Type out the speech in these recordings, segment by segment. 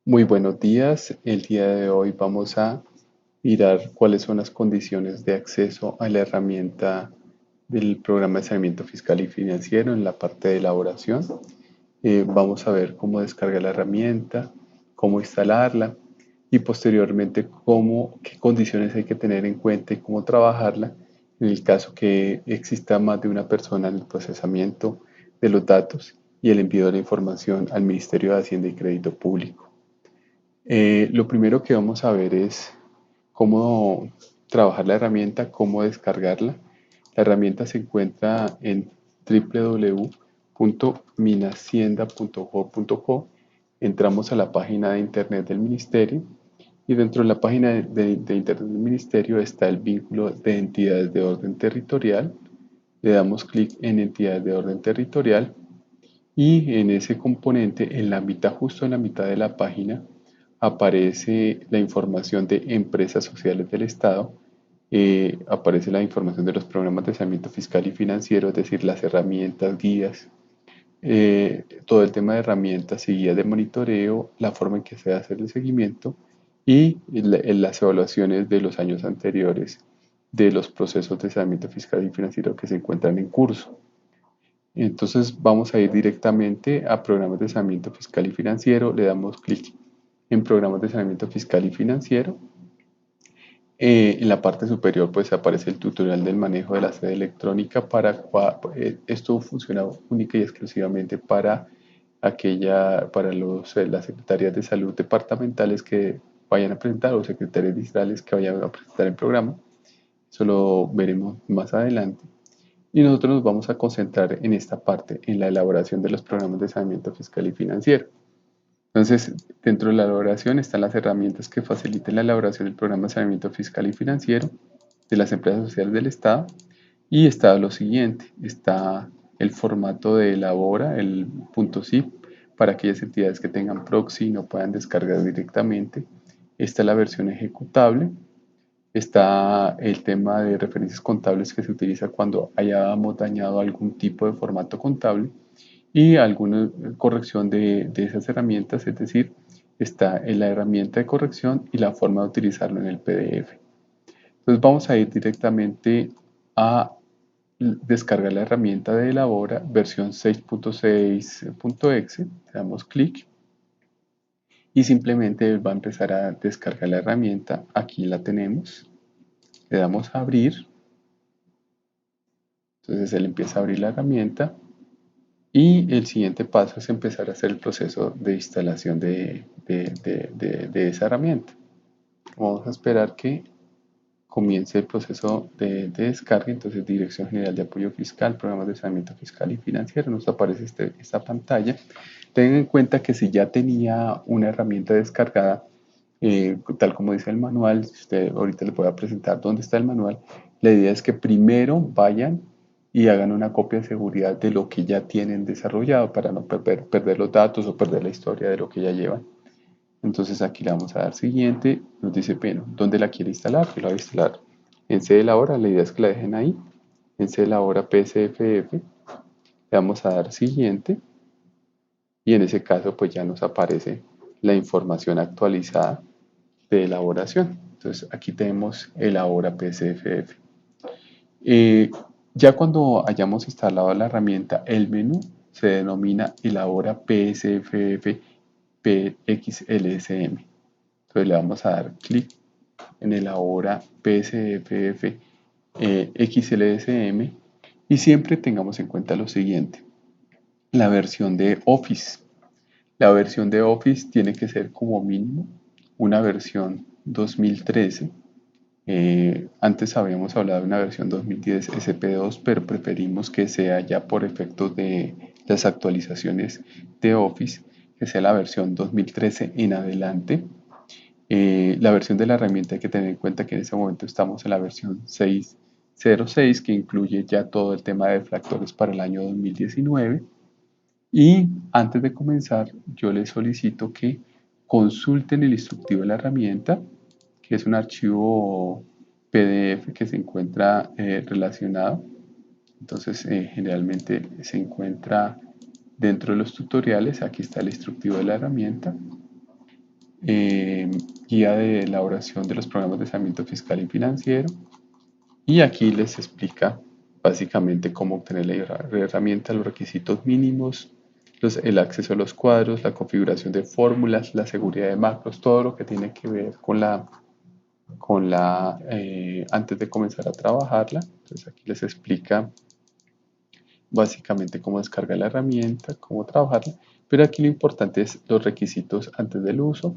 Muy buenos días. El día de hoy vamos a mirar cuáles son las condiciones de acceso a la herramienta del programa de saneamiento fiscal y financiero en la parte de elaboración. Vamos a ver cómo descargar la herramienta, cómo instalarla y posteriormente qué condiciones hay que tener en cuenta y cómo trabajarla en el caso que exista más de una persona en el procesamiento de los datos y el envío de la información al Ministerio de Hacienda y Crédito Público. Lo primero que vamos a ver es cómo trabajar la herramienta, cómo descargarla. La herramienta se encuentra en www.minhacienda.gov.co. Entramos a la página de internet del ministerio y dentro de la página de internet del ministerio está el vínculo de entidades de orden territorial. Le damos clic en entidades de orden territorial y en ese componente, en la mitad, justo en la mitad de la página, aparece la información de empresas sociales del Estado, aparece la información de los programas de saneamiento fiscal y financiero, es decir, las herramientas, guías, todo el tema de herramientas y guías de monitoreo, la forma en que se hace el seguimiento y las evaluaciones de los años anteriores de los procesos de saneamiento fiscal y financiero que se encuentran en curso. Entonces vamos a ir directamente a programas de saneamiento fiscal y financiero, le damos clic en programas de saneamiento fiscal y financiero. En la parte superior pues aparece el tutorial del manejo de la sede electrónica esto funciona única y exclusivamente para las secretarías de salud departamentales que vayan a presentar o secretarias distritales que vayan a presentar el programa. Eso lo veremos más adelante. Y nosotros nos vamos a concentrar en esta parte, en la elaboración de los programas de saneamiento fiscal y financiero. Entonces, dentro de la elaboración están las herramientas que faciliten la elaboración del programa de saneamiento fiscal y financiero de las empresas sociales del Estado. Y está lo siguiente, está el formato de elabora, el .zip, para aquellas entidades que tengan proxy y no puedan descargar directamente. Está la versión ejecutable. Está el tema de referencias contables que se utiliza cuando hayamos dañado algún tipo de formato contable y alguna corrección de esas herramientas, es decir, está en la herramienta de corrección y la forma de utilizarlo en el PDF. Entonces vamos a ir directamente a descargar la herramienta de Elabora versión 6.6.exe, le damos clic y simplemente va a empezar a descargar la herramienta. Aquí la tenemos, le damos a abrir, entonces él empieza a abrir la herramienta y el siguiente paso es empezar a hacer el proceso de instalación de esa herramienta. Vamos a esperar que comience el proceso de descarga. Entonces, Dirección General de Apoyo Fiscal, Programas de Saneamiento Fiscal y Financiero, nos aparece esta pantalla. Tengan en cuenta que si ya tenía una herramienta descargada, tal como dice el manual, si usted ahorita le voy a presentar dónde está el manual, la idea es que primero vayan y hagan una copia de seguridad de lo que ya tienen desarrollado para no perder los datos o perder la historia de lo que ya llevan. Entonces aquí le vamos a dar siguiente, nos dice, bueno, ¿dónde la quiere instalar? Yo la voy a instalar en C de la hora, la idea es que la dejen ahí, en C de la hora PSFF, le vamos a dar siguiente y en ese caso pues ya nos aparece la información actualizada de elaboración. Entonces aquí tenemos el ahora PSFF. Eh, ya cuando hayamos instalado la herramienta, el menú se denomina el ahora PSFF PXLSM. Entonces le vamos a dar clic en el ahora PSFF XLSM y siempre tengamos en cuenta lo siguiente, la versión de Office. La versión de Office tiene que ser como mínimo una versión 2013. Antes habíamos hablado de una versión 2010 SP2, pero preferimos que sea ya por efectos de las actualizaciones de Office, que sea la versión 2013 en adelante. La versión de la herramienta hay que tener en cuenta que en este momento estamos en la versión 6.06, que incluye ya todo el tema de deflactores para el año 2019. Y antes de comenzar, yo les solicito que consulten el instructivo de la herramienta, que es un archivo PDF que se encuentra relacionado. Entonces, generalmente se encuentra dentro de los tutoriales. Aquí está el instructivo de la herramienta. guía de elaboración de los programas de saneamiento fiscal y financiero. Y aquí les explica básicamente cómo obtener la herramienta, los requisitos mínimos, el acceso a los cuadros, la configuración de fórmulas, la seguridad de macros, todo lo que tiene que ver antes de comenzar a trabajarla. Entonces aquí les explica básicamente cómo descargar la herramienta, cómo trabajarla, pero aquí lo importante es los requisitos antes del uso,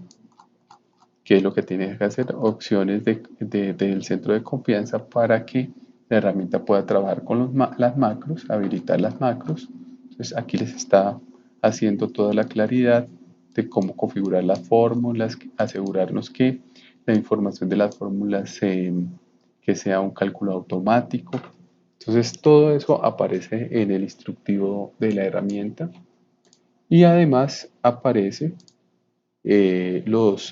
que es lo que tiene que hacer, opciones del centro de confianza para que la herramienta pueda trabajar con las macros, habilitar las macros. Entonces aquí les está haciendo toda la claridad de cómo configurar las fórmulas, asegurarnos que la información de las fórmulas que sea un cálculo automático. Entonces todo eso aparece en el instructivo de la herramienta y además aparece los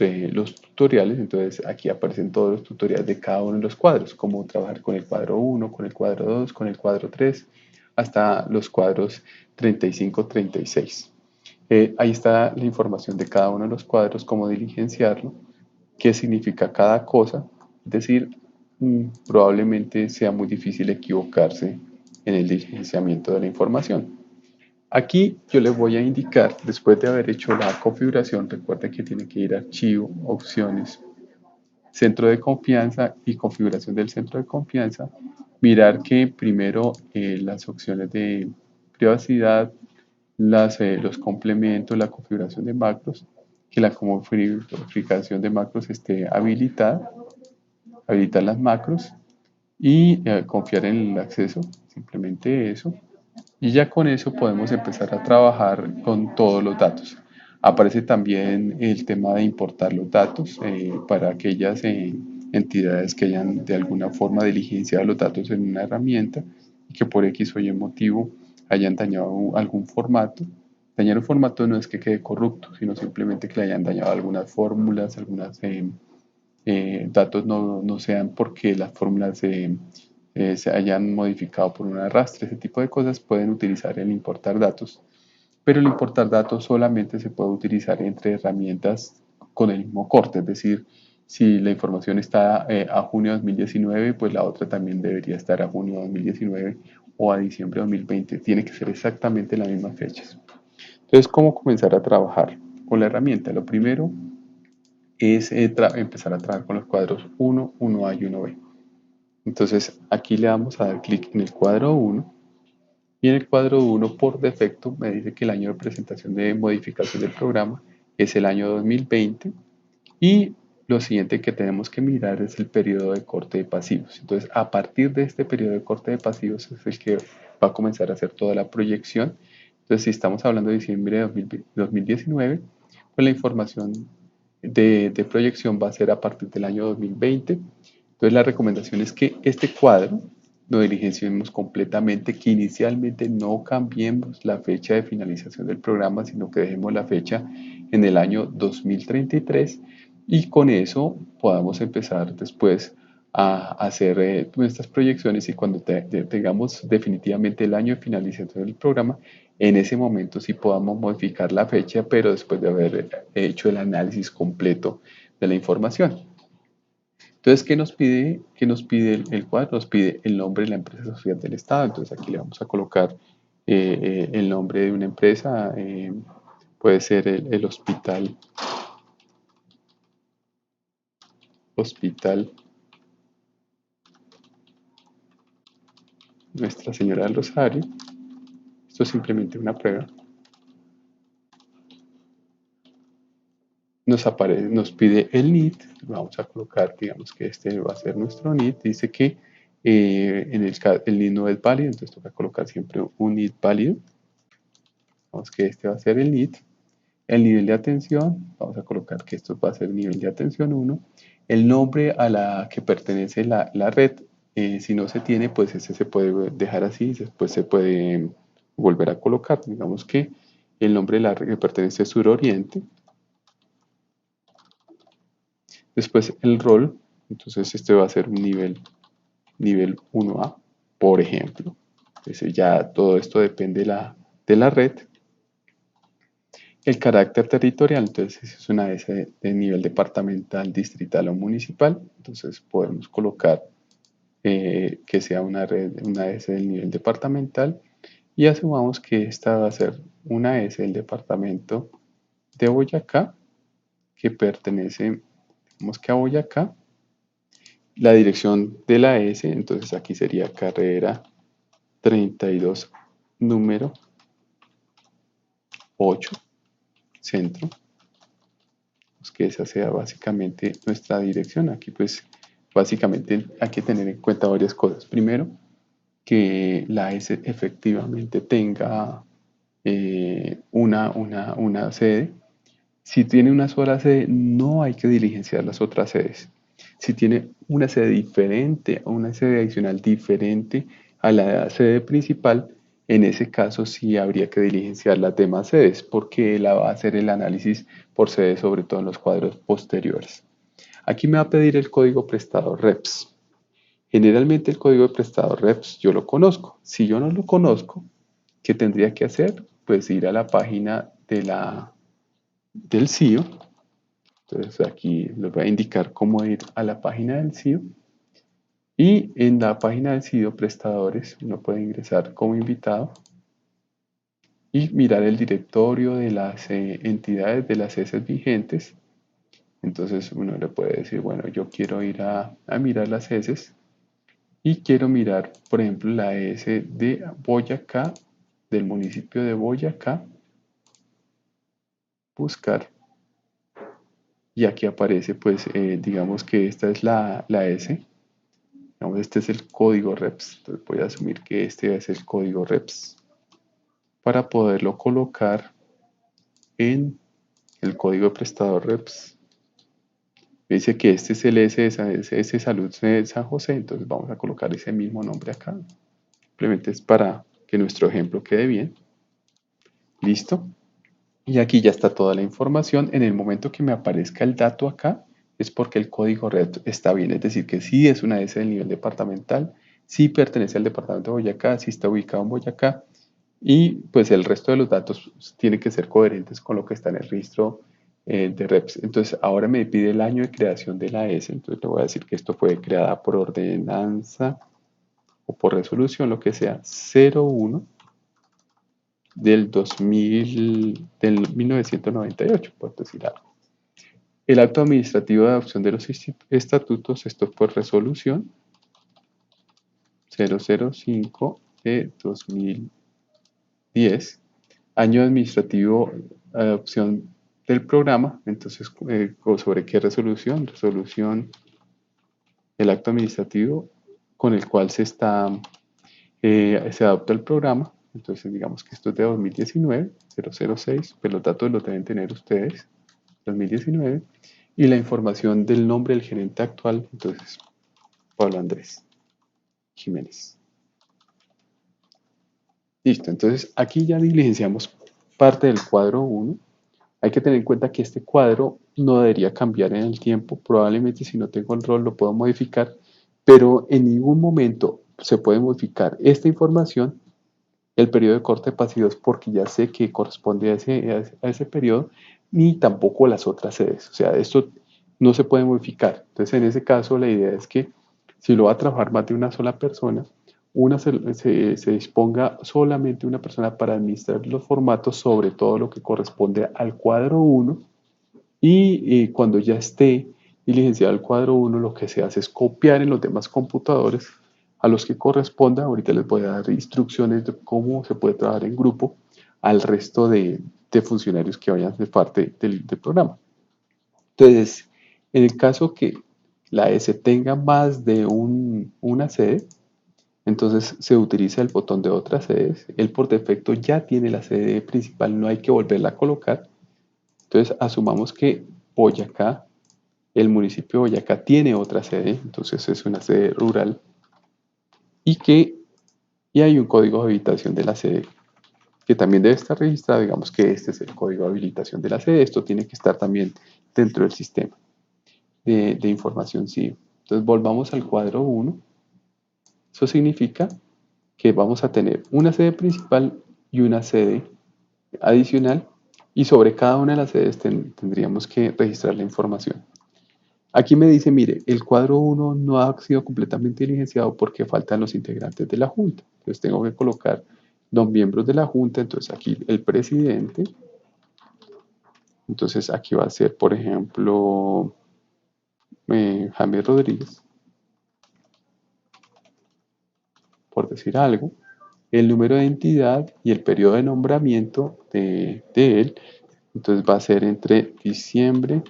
tutoriales. Entonces aquí aparecen todos los tutoriales de cada uno de los cuadros, cómo trabajar con el cuadro 1, con el cuadro 2, con el cuadro 3, hasta los cuadros 35, 36. Ahí está la información de cada uno de los cuadros, cómo diligenciarlo, qué significa cada cosa, es decir, probablemente sea muy difícil equivocarse en el diligenciamiento de la información. Aquí yo les voy a indicar, después de haber hecho la configuración, recuerden que tiene que ir a archivo, opciones, centro de confianza y configuración del centro de confianza, mirar que primero las opciones de privacidad, los complementos, la configuración de macros, que la configuración de macros esté habilitada, habilitar las macros y confiar en el acceso, simplemente eso. Y ya con eso podemos empezar a trabajar con todos los datos. Aparece también el tema de importar los datos para aquellas entidades que hayan de alguna forma diligenciado los datos en una herramienta y que por X o Y motivo hayan dañado algún formato. Dañar un formato no es que quede corrupto, sino simplemente que le hayan dañado algunas fórmulas, algunos datos no sean porque las fórmulas se hayan modificado por un arrastre. Ese tipo de cosas pueden utilizar el importar datos, pero el importar datos solamente se puede utilizar entre herramientas con el mismo corte, es decir, si la información está a junio de 2019, pues la otra también debería estar a junio de 2019 o a diciembre de 2020. Tiene que ser exactamente las mismas fechas. Entonces, ¿cómo comenzar a trabajar con la herramienta? Lo primero es empezar a trabajar con los cuadros 1, 1A y 1B. Entonces aquí le vamos a dar clic en el cuadro 1 y en el cuadro 1 por defecto me dice que el año de presentación de modificación del programa es el año 2020 y lo siguiente que tenemos que mirar es el periodo de corte de pasivos. Entonces a partir de este periodo de corte de pasivos es el que va a comenzar a hacer toda la proyección. Entonces si estamos hablando de diciembre de 2019, pues la información de proyección va a ser a partir del año 2020. Entonces la recomendación es que este cuadro lo diligenciemos completamente, que inicialmente no cambiemos la fecha de finalización del programa, sino que dejemos la fecha en el año 2033 y con eso podamos empezar después a hacer nuestras proyecciones y cuando tengamos definitivamente el año de finalización del programa, en ese momento sí podamos modificar la fecha, pero después de haber hecho el análisis completo de la información. Entonces, ¿qué nos pide? ¿Qué nos pide el cuadro? Nos pide el nombre de la empresa social del Estado. Entonces, aquí le vamos a colocar el nombre de una empresa. Puede ser el hospital Nuestra Señora del Rosario. Esto es simplemente una prueba. Nos pide el NIT. Vamos a colocar, digamos que este va a ser nuestro NIT. Dice que el NIT no es válido, entonces toca colocar siempre un NIT válido. Vamos que este va a ser el NIT. El nivel de atención, vamos a colocar que esto va a ser nivel de atención 1. El nombre a la que pertenece la red, si no se tiene, pues ese se puede dejar así, después se puede volver a colocar. Digamos que el nombre de la red que pertenece a Suroriente. Después el rol, entonces este va a ser un nivel 1A, por ejemplo. Entonces ya todo esto depende de la red. el carácter territorial, entonces es una S de nivel departamental, distrital o municipal, entonces podemos colocar que sea una S del nivel departamental y asumamos que esta va a ser una S del departamento de Boyacá que pertenece, digamos que a Boyacá, la dirección de la S, entonces aquí sería carrera 32, número 8, centro, pues que esa sea básicamente nuestra dirección. Aquí pues básicamente hay que tener en cuenta varias cosas. Primero, que la S efectivamente tenga una sede. Si tiene una sola sede, no hay que diligenciar las otras sedes. Si tiene una sede diferente o una sede adicional diferente a la sede principal, en ese caso sí habría que diligenciar las demás sedes porque la va a hacer el análisis por sede, sobre todo en los cuadros posteriores. Aquí me va a pedir el código prestado REPS. Generalmente el código de prestado REPS yo lo conozco. Si yo no lo conozco, ¿qué tendría que hacer? Pues ir a la página del CIO. Entonces aquí les voy a indicar cómo ir a la página del CIO. Y en la página del CIO prestadores uno puede ingresar como invitado y mirar el directorio de las entidades de las S vigentes. Entonces uno le puede decir, bueno, yo quiero ir a mirar las S y quiero mirar, por ejemplo, la S de Boyacá, del municipio de Boyacá, buscar, y aquí aparece, pues, digamos que esta es la S, digamos, este es el código REPS, entonces voy a asumir que este es el código REPS para poderlo colocar en el código de prestador REPS. Me dice que este es el SS Salud de San José, entonces vamos a colocar ese mismo nombre acá. Simplemente es para que nuestro ejemplo quede bien. Listo. Y aquí ya está toda la información. En el momento que me aparezca el dato acá, es porque el código red está bien. Es decir, que sí es una S del nivel departamental, sí pertenece al departamento de Boyacá, sí está ubicado en Boyacá. Y pues el resto de los datos tienen que ser coherentes con lo que está en el registro de REPS. Entonces ahora me pide el año de creación de la S. Entonces le voy a decir que esto fue creada por ordenanza o por resolución, lo que sea, 01 del 1998, por decir algo. El acto administrativo de adopción de los estatutos, esto por resolución 005 de 2010. Año administrativo de adopción del programa, entonces, ¿sobre qué resolución? Resolución, el acto administrativo con el cual se adopta el programa. Entonces, digamos que esto es de 2019, 006, pero los datos los deben tener ustedes, 2019, y la información del nombre del gerente actual, entonces, Pablo Andrés Jiménez. Listo, entonces aquí ya diligenciamos parte del cuadro 1. Hay que tener en cuenta que este cuadro no debería cambiar en el tiempo, probablemente si no tengo el rol lo puedo modificar, pero en ningún momento se puede modificar esta información, el periodo de corte de pasivos, porque ya sé que corresponde a ese periodo, ni tampoco las otras sedes. O sea, esto no se puede modificar. Entonces, en ese caso, la idea es que si lo va a trabajar más de una sola persona, se disponga solamente una persona para administrar los formatos, sobre todo lo que corresponde al cuadro 1, y cuando ya esté diligenciado el cuadro 1, lo que se hace es copiar en los demás computadores a los que corresponda. Ahorita les voy a dar instrucciones de cómo se puede trabajar en grupo al resto de funcionarios que vayan a ser parte del programa. Entonces, en el caso que la S tenga más de una sede, entonces se utiliza el botón de otras sedes. Él por defecto ya tiene la sede principal, no hay que volverla a colocar. Entonces asumamos que Boyacá, el municipio de Boyacá tiene otra sede, entonces es una sede rural y hay un código de habilitación de la sede que también debe estar registrado. Digamos que este es el código de habilitación de la sede. Esto tiene que estar también dentro del sistema de información CIO. Entonces volvamos al cuadro 1. Eso significa que vamos a tener una sede principal y una sede adicional y sobre cada una de las sedes tendríamos que registrar la información. Aquí me dice, mire, el cuadro 1 no ha sido completamente diligenciado porque faltan los integrantes de la Junta. Entonces tengo que colocar los miembros de la Junta, entonces aquí el presidente. Entonces aquí va a ser, por ejemplo, Jaime Rodríguez, por decir algo. El número de entidad y el periodo de nombramiento de él. Entonces va a ser entre diciembre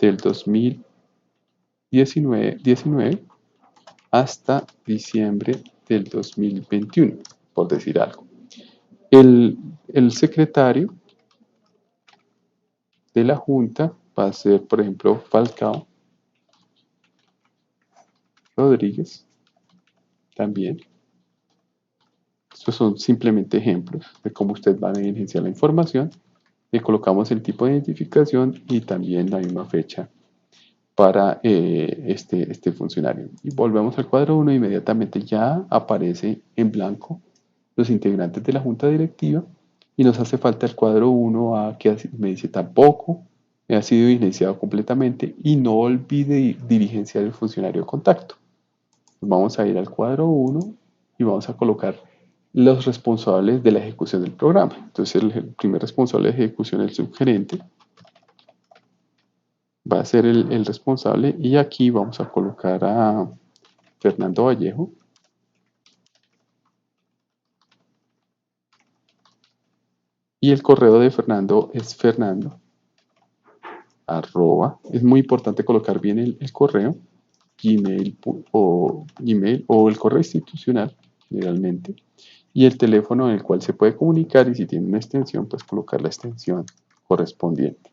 del 2019 hasta diciembre del 2021, por decir algo. El secretario de la Junta va a ser, por ejemplo, Falcao Rodríguez, también. Estos son simplemente ejemplos de cómo usted va a diligenciar la información. Le colocamos el tipo de identificación y también la misma fecha para este funcionario. Y volvemos al cuadro 1, inmediatamente ya aparece en blanco los integrantes de la junta directiva y nos hace falta el cuadro 1A que me dice tampoco ha sido diligenciado completamente y no olvide diligenciar el funcionario de contacto. Vamos a ir al cuadro 1 y vamos a colocar los responsables de la ejecución del programa. Entonces el primer responsable de ejecución es el subgerente, va a ser el responsable y aquí vamos a colocar a Fernando Vallejo. Y el correo de Fernando es Fernando arroba. Es muy importante colocar bien el correo, Gmail o el correo institucional, generalmente. Y el teléfono en el cual se puede comunicar y si tiene una extensión, pues colocar la extensión correspondiente.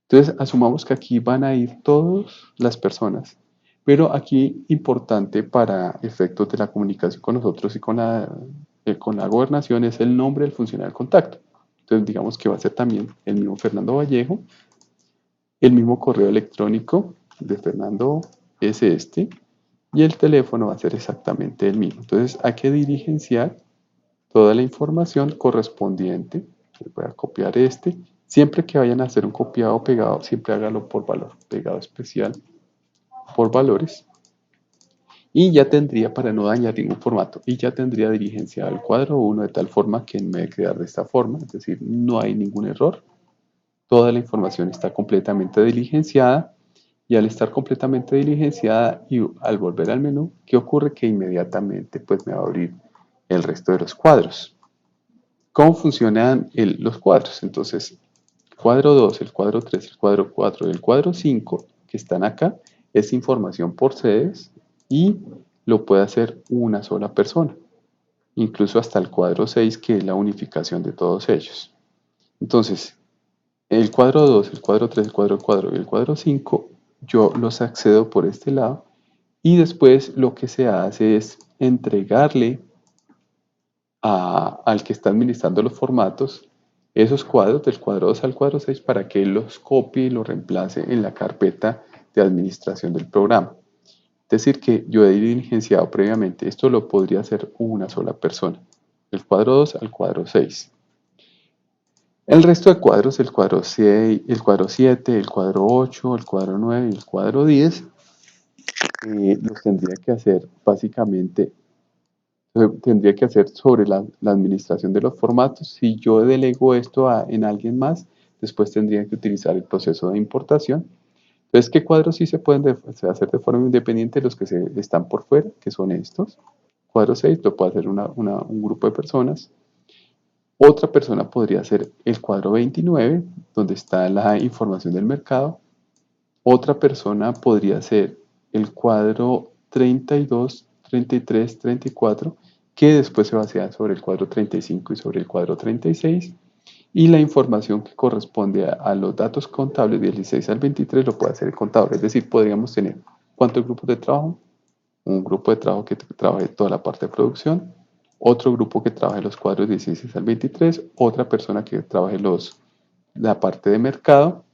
Entonces, asumamos que aquí van a ir todas las personas, pero aquí importante para efectos de la comunicación con nosotros y con la gobernación es el nombre del funcionario de contacto. Entonces, digamos que va a ser también el mismo Fernando Vallejo, el mismo correo electrónico de Fernando es este, y el teléfono va a ser exactamente el mismo. Entonces, hay que diligenciar toda la información correspondiente. Voy a copiar este. Siempre que vayan a hacer un copiado o pegado, siempre hágalo por valor. Pegado especial por valores. Y ya tendría, para no dañar ningún formato, y ya tendría diligenciado el cuadro 1 de tal forma que me debe quedar de esta forma. Es decir, no hay ningún error. Toda la información está completamente diligenciada. Y al estar completamente diligenciada y al volver al menú, ¿qué ocurre? Que inmediatamente pues me va a abrir el resto de los cuadros. ¿Cómo funcionan los cuadros? Entonces, el cuadro 2, el cuadro 3, el cuadro 4 y el cuadro 5 que están acá es información por sedes y lo puede hacer una sola persona, incluso hasta el cuadro 6 que es la unificación de todos ellos. Entonces, el cuadro 2, el cuadro 3, el cuadro 4 y el cuadro 5 yo los accedo por este lado y después lo que se hace es entregarle al que está administrando los formatos esos cuadros del cuadro 2 al cuadro 6 para que él los copie y los reemplace en la carpeta de administración del programa. Es decir, que yo he diligenciado previamente, esto lo podría hacer una sola persona, el cuadro 2 al cuadro 6. El resto de cuadros, el cuadro 6, el cuadro 7, el cuadro 8, el cuadro 9 y el cuadro 10, los tendría que hacer básicamente tendría que hacer sobre la administración de los formatos. Si yo delego esto en alguien más, después tendría que utilizar el proceso de importación. Entonces, ¿qué cuadros sí se pueden hacer de forma independiente? Los que están por fuera, que son estos. Cuadro 6 lo puede hacer un grupo de personas. Otra persona podría hacer el cuadro 29, donde está la información del mercado. Otra persona podría hacer el cuadro 32, 33, 34, que después se basea sobre el cuadro 35 y sobre el cuadro 36. Y la información que corresponde a los datos contables del 16 al 23 lo puede hacer el contador. Es decir, podríamos tener ¿cuántos grupos de trabajo? Un grupo de trabajo que trabaje toda la parte de producción, otro grupo que trabaje los cuadros 16 al 23, otra persona que trabaje la parte de mercado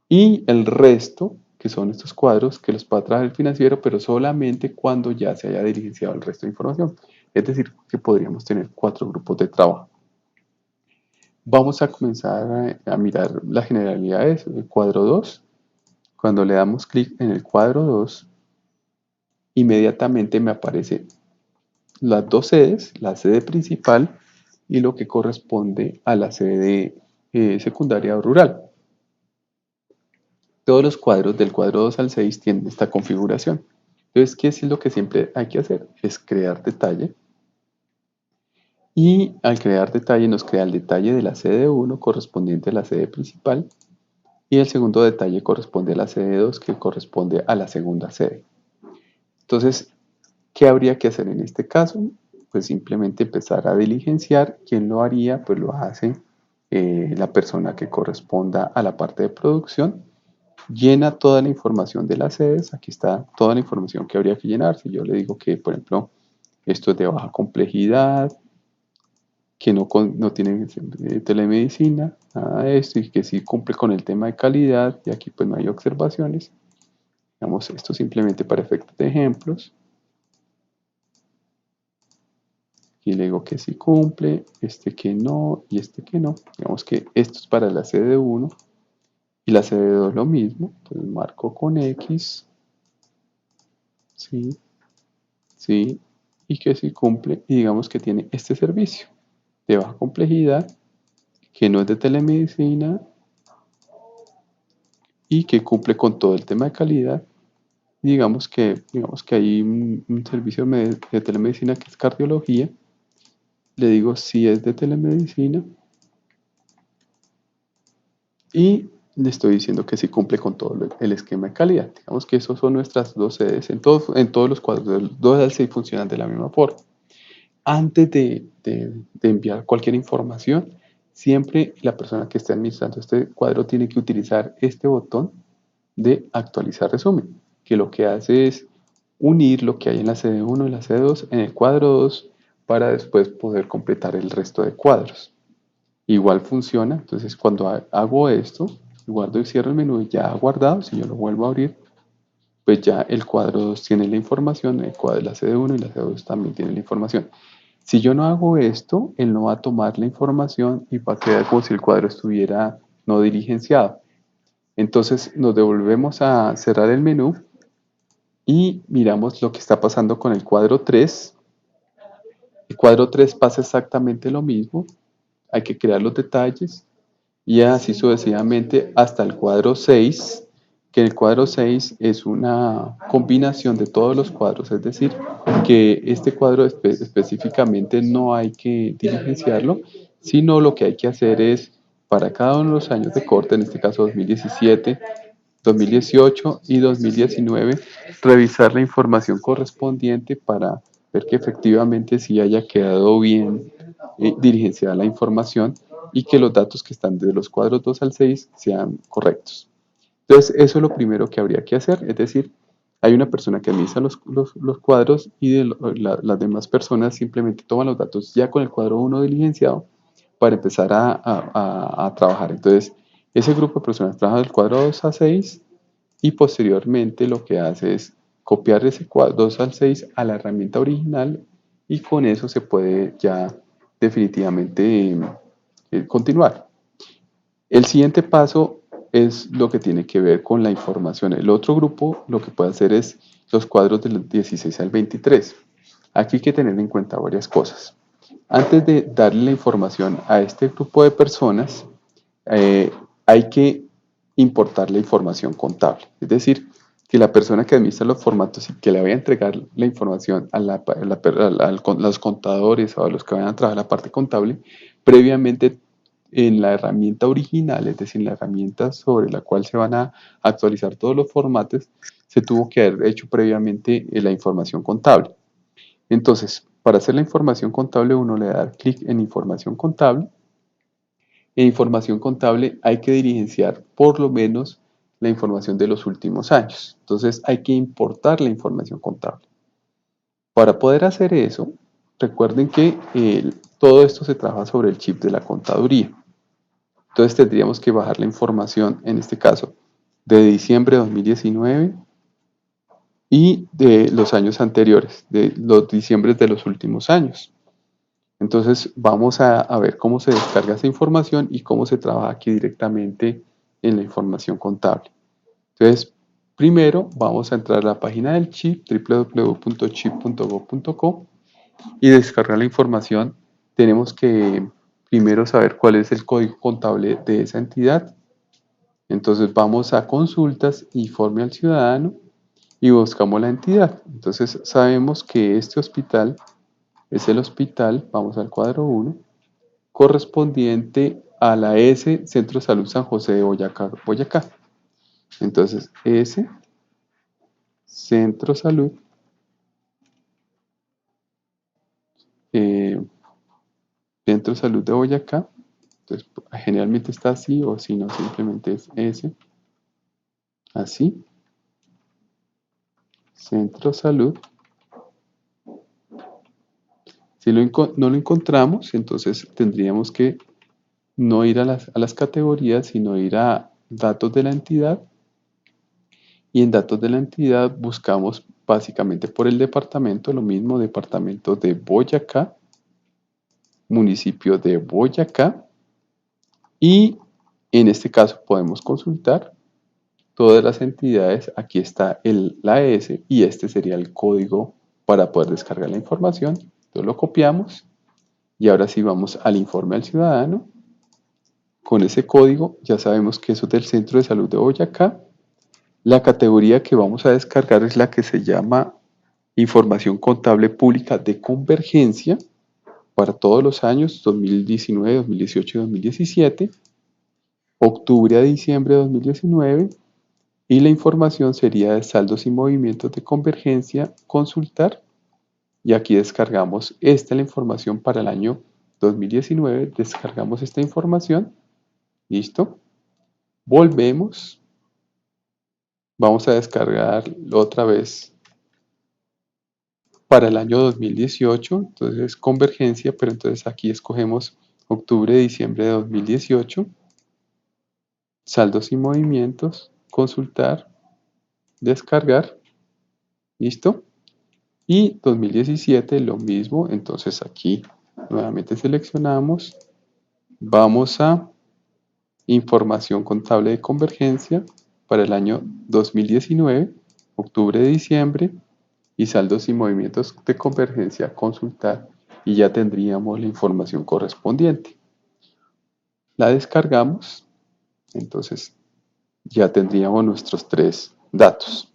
y el resto, que son estos cuadros, que los pueda trabajar el financiero, pero solamente cuando ya se haya diligenciado el resto de información. Es decir, que podríamos tener 4 grupos de trabajo. Vamos a comenzar a mirar las generalidades. El cuadro 2. Cuando le damos clic en el cuadro 2, inmediatamente me aparecen las dos sedes, la sede principal y lo que corresponde a la sede secundaria o rural. Todos los cuadros del cuadro 2 al 6 tienen esta configuración. Entonces, ¿qué es lo que siempre hay que hacer? Es crear detalle. Y al crear detalle nos crea el detalle de la sede 1 correspondiente a la sede principal y el segundo detalle corresponde a la sede 2 que corresponde a la segunda sede. Entonces, ¿qué habría que hacer en este caso? Pues simplemente empezar a diligenciar. ¿Quién lo haría? Pues lo hace la persona que corresponda a la parte de producción. Llena toda la información de las sedes. Aquí está toda la información que habría que llenar. Si yo le digo que, por ejemplo, esto es de baja complejidad, que no tiene telemedicina, nada de esto, y que sí cumple con el tema de calidad, y aquí pues no hay observaciones. Digamos, esto simplemente para efectos de ejemplos. Y le digo que sí cumple, este que no y este que no. Digamos que esto es para la sede 1 y la sede 2 lo mismo. Entonces marco con X, sí, sí, y que sí cumple. Y digamos que tiene este servicio de baja complejidad, que no es de telemedicina y que cumple con todo el tema de calidad. Y digamos que hay un servicio de telemedicina que es cardiología. Le digo si es de telemedicina y le estoy diciendo que sí cumple con todo el esquema de calidad. Digamos que esos son nuestras dos sedes. En todos los cuadros del 2 al 6 funcionan de la misma forma. Antes de enviar cualquier información, siempre la persona que esté administrando este cuadro tiene que utilizar este botón de actualizar resumen, que lo que hace es unir lo que hay en la sede 1 y la sede 2 en el cuadro 2 para después poder completar el resto de cuadros. Igual funciona, entonces cuando hago esto, guardo y cierro el menú ya guardado, si yo lo vuelvo a abrir, pues ya el cuadro 2 tiene la información, el cuadro de la sede 1 y la sede 2 también tiene la información. Si yo no hago esto, él no va a tomar la información y va a quedar como si el cuadro estuviera no diligenciado. Entonces nos devolvemos a cerrar el menú y miramos lo que está pasando con el cuadro 3. El cuadro 3 pasa exactamente lo mismo. Hay que crear los detalles y así sucesivamente hasta el cuadro 6, que el cuadro 6 es una combinación de todos los cuadros, es decir, que este cuadro específicamente no hay que diligenciarlo, sino lo que hay que hacer es para cada uno de los años de corte, en este caso 2017, 2018 y 2019, revisar la información correspondiente para ver que efectivamente sí haya quedado bien diligenciada la información y que los datos que están desde los cuadros 2 al 6 sean correctos. Entonces, eso es lo primero que habría que hacer, es decir, hay una persona que administra los cuadros y las demás personas simplemente toman los datos ya con el cuadro 1 diligenciado para empezar a trabajar. Entonces, ese grupo de personas trabaja del cuadro 2 a 6 y posteriormente lo que hace es copiar ese cuadro 2 al 6 a la herramienta original y con eso se puede ya definitivamente continuar. El siguiente paso es lo que tiene que ver con la información. El otro grupo lo que puede hacer es los cuadros del 16 al 23. Aquí hay que tener en cuenta varias cosas. Antes de darle la información a este grupo de personas, hay que importar la información contable. Es decir, que la persona que administra los formatos y que le vaya a entregar la información a los contadores o a los que vayan a trabajar la parte contable, previamente en la herramienta original, es decir, en la herramienta sobre la cual se van a actualizar todos los formatos, se tuvo que haber hecho previamente la información contable. Entonces, para hacer la información contable, uno le da clic en información contable. En información contable hay que diligenciar por lo menos la información de los últimos años. Entonces, hay que importar la información contable. Para poder hacer eso, recuerden que todo esto se trabaja sobre el chip de la contaduría. Entonces, tendríamos que bajar la información, en este caso, de diciembre de 2019 y de los años anteriores, de los diciembres de los últimos años. Entonces vamos a ver cómo se descarga esa información y cómo se trabaja aquí directamente en la información contable. Entonces, primero vamos a entrar a la página del CHIP, www.chip.gov.co, y descargar la información. Tenemos que primero saber cuál es el código contable de esa entidad. Entonces vamos a consultas, informe al ciudadano y buscamos la entidad. Entonces sabemos que este hospital es el hospital, vamos al cuadro 1, correspondiente a la S Centro de Salud San José de Boyacá, Boyacá. Entonces S Centro Salud, eh, Centro Salud de Boyacá. Entonces generalmente está así, o si no simplemente es S, así, Centro Salud. Si no lo encontramos, entonces tendríamos que no ir a las categorías, sino ir a datos de la entidad. Y en datos de la entidad buscamos básicamente por el departamento, lo mismo, departamento de Boyacá, municipio de Boyacá. Y en este caso podemos consultar todas las entidades. Aquí está la S y este sería el código para poder descargar la información. Entonces lo copiamos y ahora sí vamos al informe al ciudadano. Con ese código ya sabemos que eso es del Centro de Salud de Boyacá. La categoría que vamos a descargar es la que se llama Información Contable Pública de Convergencia para todos los años 2019, 2018 y 2017, octubre a diciembre de 2019, y la información sería de saldos y movimientos de convergencia, consultar, y aquí descargamos la información para el año 2019, descargamos esta información, listo, volvemos, vamos a descargar otra vez para el año 2018, entonces convergencia, pero entonces aquí escogemos octubre, diciembre de 2018, saldos y movimientos, consultar, descargar, listo, y 2017 lo mismo, entonces aquí nuevamente seleccionamos, vamos a información contable de convergencia para el año 2019, octubre, diciembre, y saldos y movimientos de convergencia, consultar, y ya tendríamos la información correspondiente. La descargamos, entonces ya tendríamos nuestros tres datos.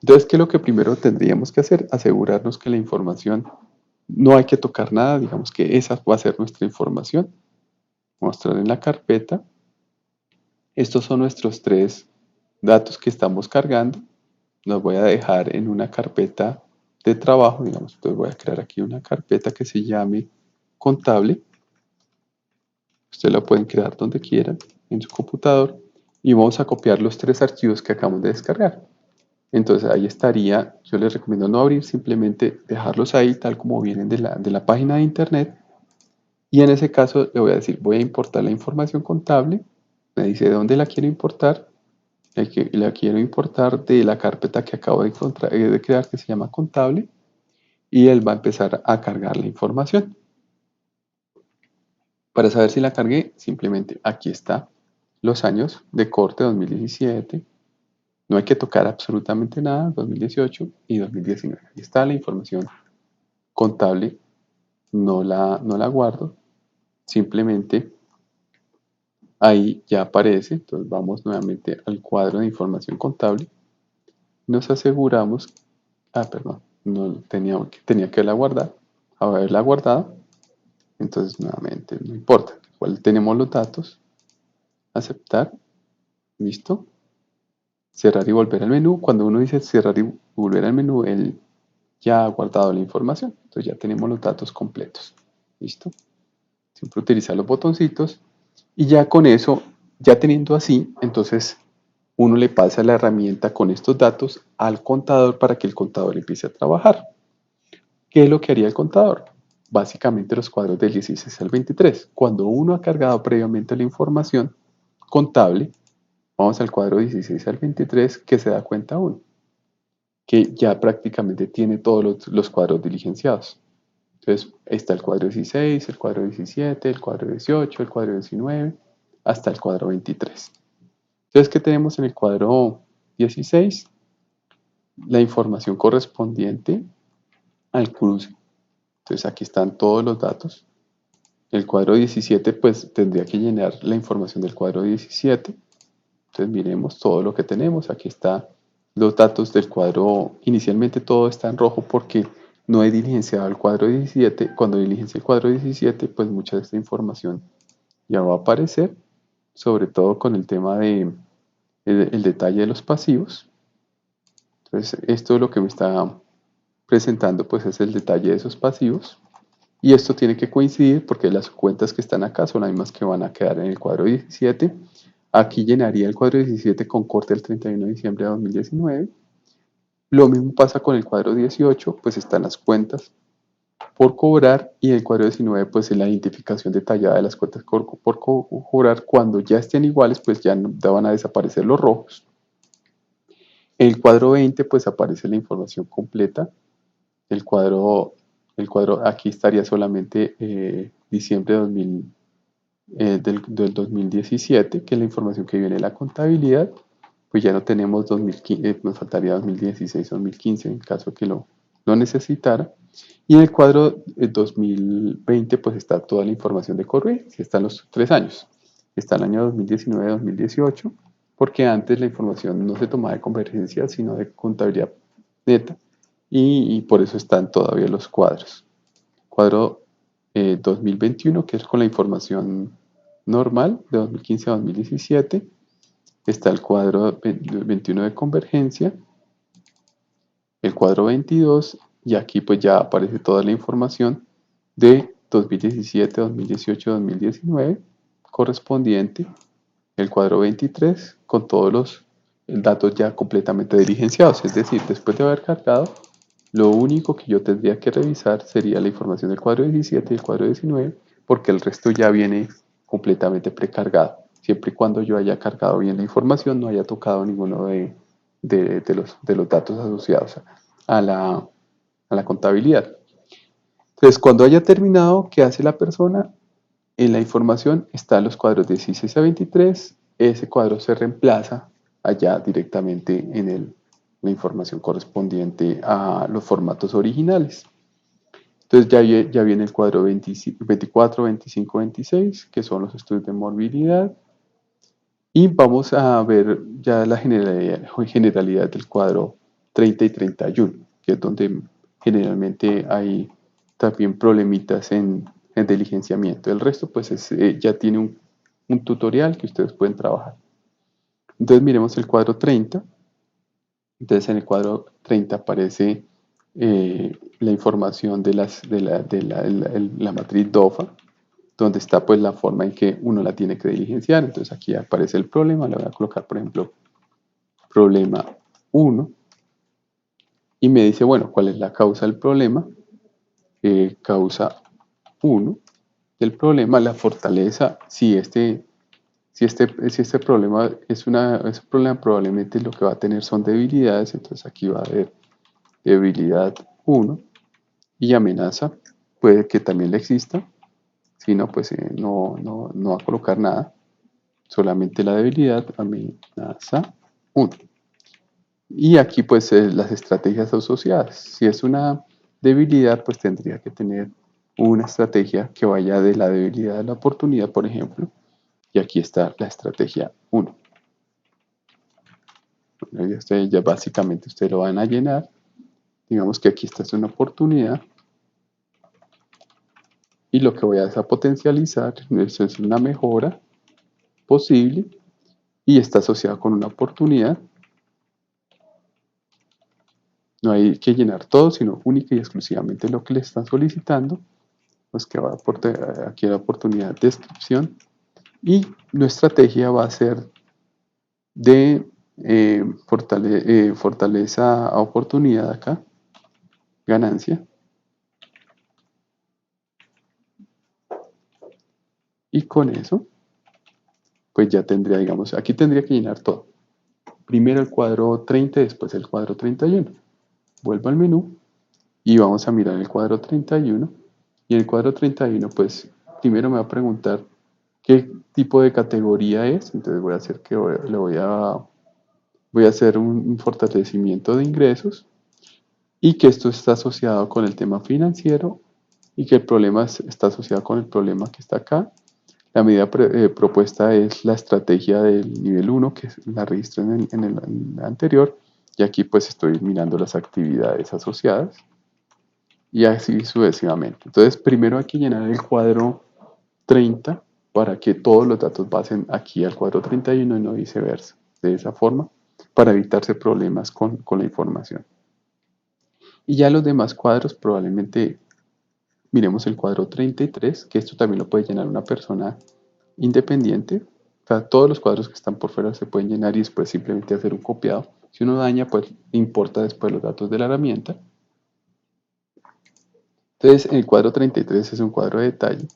Entonces, ¿qué es lo que primero tendríamos que hacer? Asegurarnos que la información no hay que tocar nada, digamos que esa va a ser nuestra información. Mostrar en la carpeta. Estos son nuestros tres datos que estamos cargando. Los voy a dejar en una carpeta de trabajo, digamos, entonces voy a crear aquí una carpeta que se llame contable. Ustedes la pueden crear donde quieran, en su computador, y vamos a copiar los tres archivos que acabamos de descargar. Entonces ahí estaría, yo les recomiendo no abrir, simplemente dejarlos ahí tal como vienen de la página de internet. Y en ese caso le voy a decir, voy a importar la información contable. Me dice de dónde la quiero importar. La quiero importar de la carpeta que acabo de crear, que se llama contable. Y él va a empezar a cargar la información. Para saber si la cargué, simplemente aquí está los años de corte 2017. No hay que tocar absolutamente nada, 2018 y 2019. Ahí está la información contable, no la guardo, simplemente ahí ya aparece. Entonces vamos nuevamente al cuadro de información contable. Nos aseguramos, perdón, no tenía que haberla guardado. Entonces nuevamente, no importa, igual tenemos los datos, aceptar, listo, cerrar y volver al menú. Cuando uno dice cerrar y volver al menú, él ya ha guardado la información. Entonces ya tenemos los datos completos. ¿Listo? Siempre utilizar los botoncitos y ya con eso, ya teniendo así, entonces uno le pasa la herramienta con estos datos al contador para que el contador empiece a trabajar. ¿Qué es lo que haría el contador? Básicamente los cuadros del 16 al 23. Cuando uno ha cargado previamente la información contable, vamos al cuadro 16 al 23, que se da cuenta uno, que ya prácticamente tiene todos los cuadros diligenciados. Entonces está el cuadro 16, el cuadro 17, el cuadro 18, el cuadro 19, hasta el cuadro 23. Entonces, ¿qué tenemos en el cuadro 16? La información correspondiente al cruce. Entonces aquí están todos los datos. El cuadro 17 pues tendría que llenar la información del cuadro 17. Entonces miremos todo lo que tenemos. Aquí están los datos del cuadro. Inicialmente todo está en rojo porque no he diligenciado el cuadro 17. Cuando diligencie el cuadro 17 pues mucha de esta información ya va a aparecer, sobre todo con el tema de el detalle de los pasivos. Entonces esto es lo que me está presentando, pues es el detalle de esos pasivos. Y esto tiene que coincidir porque las cuentas que están acá son las mismas que van a quedar en el cuadro 17. Aquí llenaría el cuadro 17 con corte el 31 de diciembre de 2019. Lo mismo pasa con el cuadro 18, pues están las cuentas por cobrar, y el cuadro 19 pues es la identificación detallada de las cuentas por cobrar. Cuando ya estén iguales pues ya van a desaparecer los rojos. En el cuadro 20 pues aparece la información completa. El cuadro aquí estaría solamente diciembre del 2017, que es la información que viene de la contabilidad. Pues ya no tenemos 2015, nos faltaría 2016 o 2015 en caso que lo necesitara. Y en el cuadro 2020 pues está toda la información de Corbe, que están los 3 años. Está el año 2019-2018, porque antes la información no se tomaba de convergencia, sino de contabilidad neta, y por eso están todavía los cuadros. Cuadro 2021, que es con la información normal de 2015 a 2017. Está el cuadro 21 de convergencia, el cuadro 22, y aquí pues ya aparece toda la información de 2017, 2018, 2019 correspondiente. El cuadro 23 con todos los datos ya completamente diligenciados, es decir, después de haber cargado, lo único que yo tendría que revisar sería la información del cuadro 17 y el cuadro 19, porque el resto ya viene completamente precargado. Siempre y cuando yo haya cargado bien la información, no haya tocado ninguno de los datos asociados a la contabilidad. Entonces, cuando haya terminado, ¿qué hace la persona? En la información están los cuadros 16 a 23. Ese cuadro se reemplaza allá directamente en la información correspondiente a los formatos originales. Entonces ya viene el cuadro 24, 25, 26, que son los estudios de morbilidad. Y vamos a ver ya la generalidad del cuadro 30 y 31, que es donde generalmente hay también problemitas en diligenciamiento. El resto pues ya tiene un tutorial que ustedes pueden trabajar. Entonces miremos el cuadro 30. Entonces en el cuadro 30 aparece la información de la matriz DOFA, donde está pues la forma en que uno la tiene que diligenciar. Entonces aquí aparece el problema, le voy a colocar por ejemplo problema 1, y me dice, bueno, ¿cuál es la causa del problema? Causa 1 del problema, la fortaleza. Si este problema es un problema, probablemente lo que va a tener son debilidades. Entonces aquí va a haber debilidad 1, y amenaza puede que también le exista. Si no, pues no va a colocar nada, solamente la debilidad, amenaza 1. Y aquí pues las estrategias asociadas. Si es una debilidad, pues tendría que tener una estrategia que vaya de la debilidad a la oportunidad, por ejemplo. Y aquí está la estrategia 1. Bueno, ya básicamente ustedes lo van a llenar. Digamos que aquí está es una oportunidad. Y lo que voy a hacer a potencializar, eso es una mejora posible y está asociado con una oportunidad. No hay que llenar todo, sino única y exclusivamente lo que le están solicitando. Pues que va a aportar aquí la oportunidad de descripción, y nuestra estrategia va a ser de fortaleza a oportunidad acá, ganancia, y con eso pues ya tendría, digamos, aquí tendría que llenar todo. Primero el cuadro 30, después el cuadro 31. Vuelvo al menú y vamos a mirar el cuadro 31. Y en el cuadro 31, pues primero me va a preguntar qué tipo de categoría es. Entonces voy a hacer que voy a hacer un fortalecimiento de ingresos y que esto está asociado con el tema financiero y que el problema está asociado con el problema que está acá. La medida propuesta es la estrategia del nivel 1, que la registré en el anterior, y aquí pues estoy mirando las actividades asociadas y así sucesivamente. Entonces primero hay que llenar el cuadro 30 para que todos los datos pasen aquí al cuadro 31 y no viceversa, de esa forma, para evitarse problemas con la información. Y ya los demás cuadros probablemente miremos el cuadro 33, que esto también lo puede llenar una persona independiente. O sea, todos los cuadros que están por fuera se pueden llenar y después simplemente hacer un copiado. Si uno daña, pues importa después los datos de la herramienta. Entonces, el cuadro 33 es un cuadro de detalle,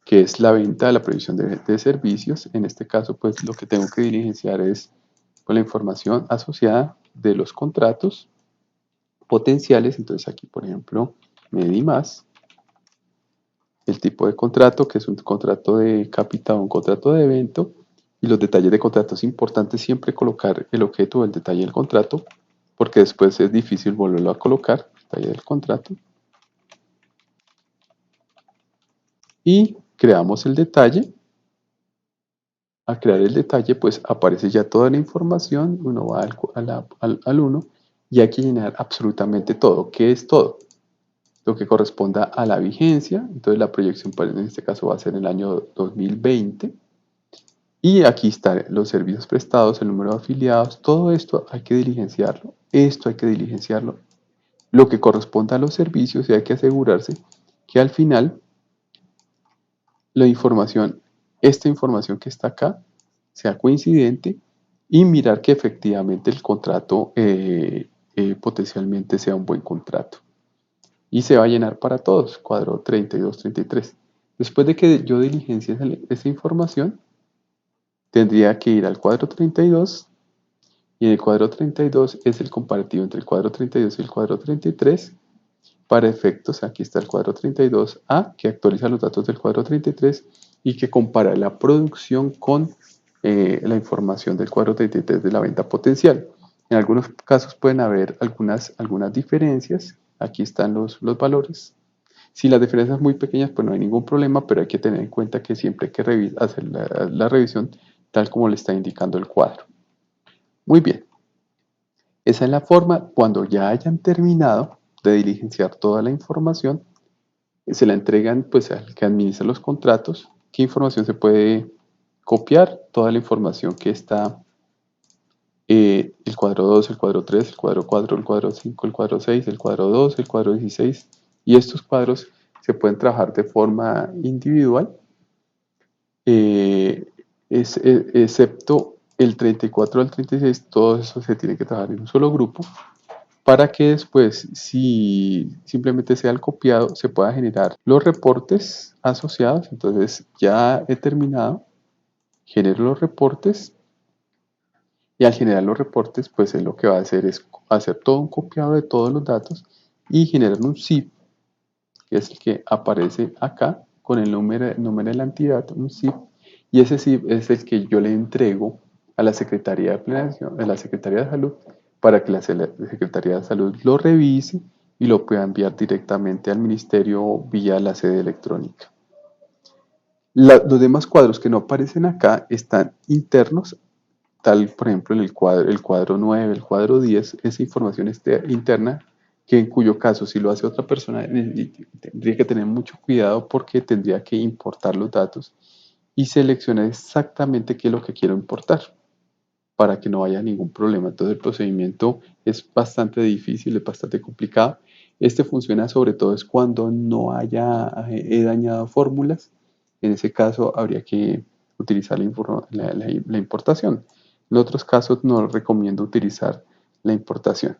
que es la venta, la previsión de servicios. En este caso, pues lo que tengo que diligenciar es con la información asociada de los contratos potenciales. Entonces aquí, por ejemplo, medí más el tipo de contrato, que es un contrato de capital, un contrato de evento, y los detalles de contrato. Es importante siempre colocar el objeto o el detalle del contrato, porque después es difícil volverlo a colocar, detalle del contrato. Y creamos el detalle. Al crear el detalle, pues aparece ya toda la información, uno va al 1 y hay que llenar absolutamente todo. ¿Qué es todo? Lo que corresponda a la vigencia, entonces la proyección en este caso va a ser en el año 2020. Y aquí están los servicios prestados, el número de afiliados, todo esto hay que diligenciarlo, esto hay que diligenciarlo, lo que corresponda a los servicios y hay que asegurarse que al final la información, esta información que está acá, sea coincidente y mirar que efectivamente el contrato potencialmente sea un buen contrato. Y se va a llenar para todos, cuadro 32, 33. Después de que yo diligencie esa información, tendría que ir al cuadro 32 y en el cuadro 32 es el comparativo entre el cuadro 32 y el cuadro 33. Para efectos, aquí está el cuadro 32A, que actualiza los datos del cuadro 33 y que compara la producción con la información del cuadro 33 de la venta potencial. En algunos casos pueden haber algunas diferencias. Aquí están los valores. Si las diferencias son muy pequeñas, pues no hay ningún problema, pero hay que tener en cuenta que siempre hay que hacer la revisión tal como le está indicando el cuadro. Muy bien, esa es la forma. Cuando ya hayan terminado de diligenciar toda la información, se la entregan pues al que administra los contratos. ¿Qué información se puede copiar? Toda la información que está el cuadro 2, el cuadro 3, el cuadro 4, el cuadro 5, el cuadro 6, el cuadro 2, el cuadro 16. Y estos cuadros se pueden trabajar de forma individual, eh, excepto el 34 al 36, todo eso se tiene que trabajar en un solo grupo para que después, si simplemente sea el copiado, se pueda generar los reportes asociados. Entonces ya he terminado, genero los reportes y al generar los reportes, pues él lo que va a hacer es hacer todo un copiado de todos los datos y generar un zip, que es el que aparece acá con el número de la entidad, un zip, y ese zip es el que yo le entrego a la Secretaría de Planeación, a la Secretaría de Salud, para que la Secretaría de Salud lo revise y lo pueda enviar directamente al Ministerio vía la sede electrónica. Los demás cuadros que no aparecen acá están internos, tal por ejemplo en el cuadro 9, el cuadro 10, esa información interna, que en cuyo caso si lo hace otra persona tendría que tener mucho cuidado porque tendría que importar los datos y seleccionar exactamente qué es lo que quiero importar para que no haya ningún problema. Entonces el procedimiento es bastante difícil, es bastante complicado. Este funciona sobre todo es cuando no he dañado fórmulas. En ese caso habría que utilizar la importación. En otros casos no recomiendo utilizar la importación.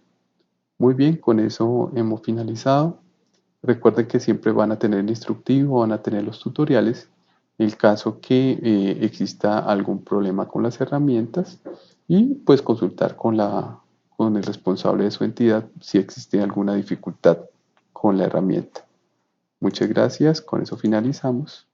Muy bien, con eso hemos finalizado. Recuerden que siempre van a tener el instructivo, van a tener los tutoriales. En el caso que exista algún problema con las herramientas y pues consultar con el responsable de su entidad si existe alguna dificultad con la herramienta. Muchas gracias, con eso finalizamos.